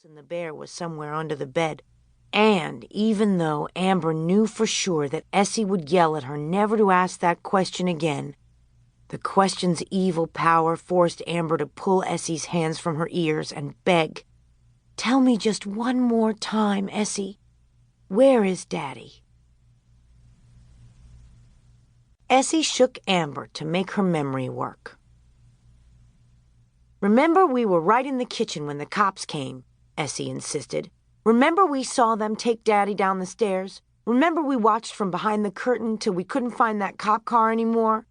Wilson the bear was somewhere under the bed, and even though Amber knew for sure that Essie would yell at her never to ask that question again, the question's evil power forced Amber to pull Essie's hands from her ears and beg, "Tell me just one more time, Essie. Where is Daddy?" Essie shook Amber to make her memory work. "Remember we were right in the kitchen when the cops came," Essie insisted. "Remember we saw them take Daddy down the stairs? Remember we watched from behind the curtain till we couldn't find that cop car anymore?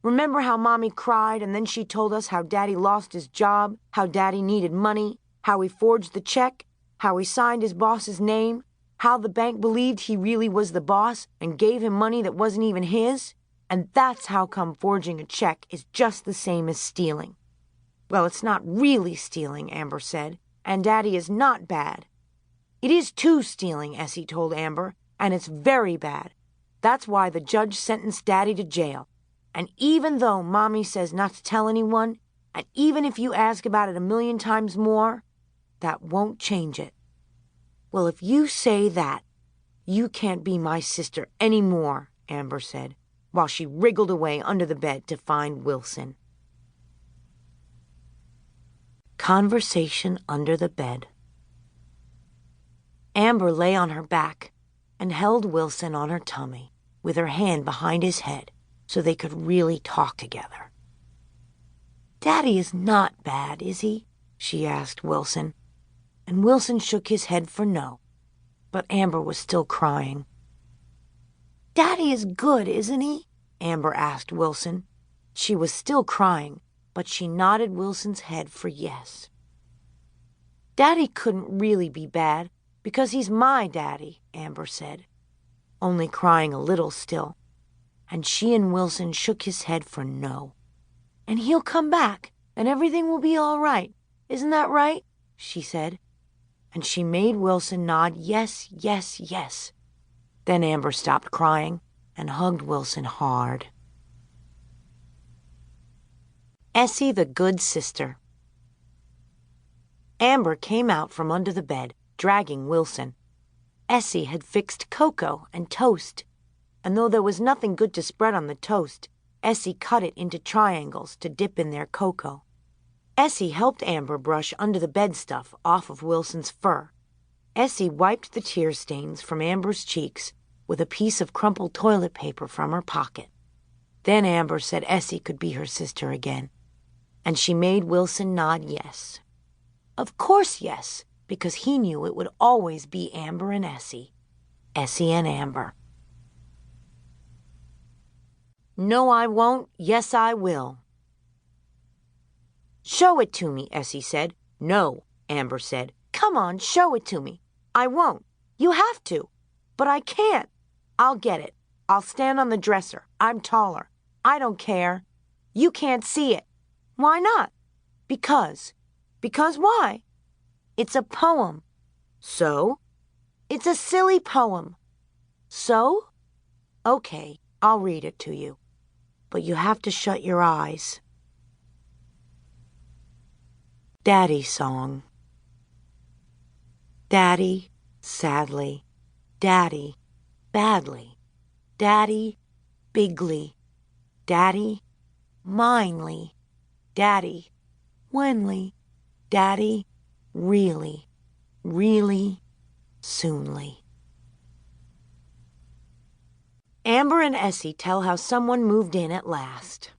Remember how Mommy cried and then she told us how Daddy lost his job, how Daddy needed money, how he forged the check, how he signed his boss's name, how the bank believed he really was the boss and gave him money that wasn't even his? And that's how come forging a check is just the same as stealing." "Well, it's not really stealing," Amber said, "and Daddy is not bad." "It is too stealing," Essie told Amber, "and it's very bad. That's why the judge sentenced Daddy to jail. And even though Mommy says not to tell anyone, and even if you ask about it 1,000,000 times more, that won't change it." "Well, if you say that, you can't be my sister any more," Amber said, while she wriggled away under the bed to find Wilson. Conversation under the bed. Amber lay on her back and held Wilson on her tummy, with her hand behind his head, so they could really talk together. "Daddy is not bad, is he?" she asked Wilson, and Wilson shook his head for no, but Amber was still crying. "Daddy is good, isn't he?" Amber asked Wilson. She was still crying, but she nodded Wilson's head for yes. "Daddy couldn't really be bad, because he's my daddy," Amber said, only crying a little still, and she and Wilson shook his head for no. "And he'll come back, and everything will be all right. Isn't that right?" she said, and she made Wilson nod yes, yes, yes. Then Amber stopped crying and hugged Wilson hard. Essie the Good Sister. Amber came out from under the bed, dragging Wilson. Essie had fixed cocoa and toast, and though there was nothing good to spread on the toast, Essie cut it into triangles to dip in their cocoa. Essie helped Amber brush under the bed stuff off of Wilson's fur. Essie wiped the tear stains from Amber's cheeks with a piece of crumpled toilet paper from her pocket. Then Amber said Essie could be her sister again, and she made Wilson nod yes. Of course yes, because he knew it would always be Amber and Essie. Essie and Amber. "No, I won't. Yes, I will." "Show it to me," Essie said. "No," Amber said. "Come on, show it to me." "I won't. You have to." "But I can't." "I'll get it. I'll stand on the dresser. I'm taller. I don't care. You can't see it." "Why not?" "Because." "Because why?" "It's a poem." "So?" "It's a silly poem." "So?" "Okay, I'll read it to you. But you have to shut your eyes." Daddy Song. Daddy, sadly. Daddy, badly. Daddy, bigly. Daddy, minely. Daddy, whenly. Daddy, really, really, soonly. Amber and Essie tell how someone moved in at last.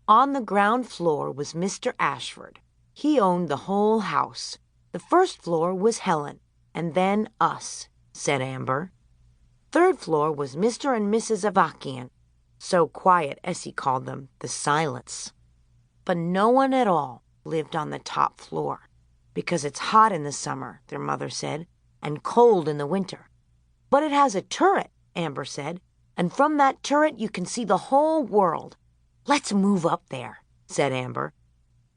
On the ground floor was Mr. Ashford. He owned the whole house. The first floor was Helen, and then us, said Amber. Third floor was Mr. and Mrs. Avakian. So quiet Essie called them the Silents. But no one at all lived on the top floor, because it's hot in the summer, their mother said, and cold in the winter. "But it has a turret," Amber said, "and from that turret you can see the whole world." "Let's move up there," said Amber.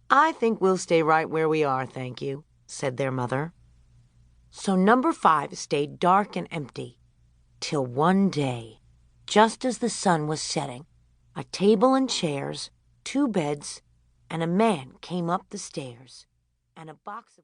"I think we'll stay right where we are, thank you," said their mother. So number 5 stayed dark and empty, till one day, just as the sun was setting, a table and chairs, 2 beds, and a man came up the stairs, and a box of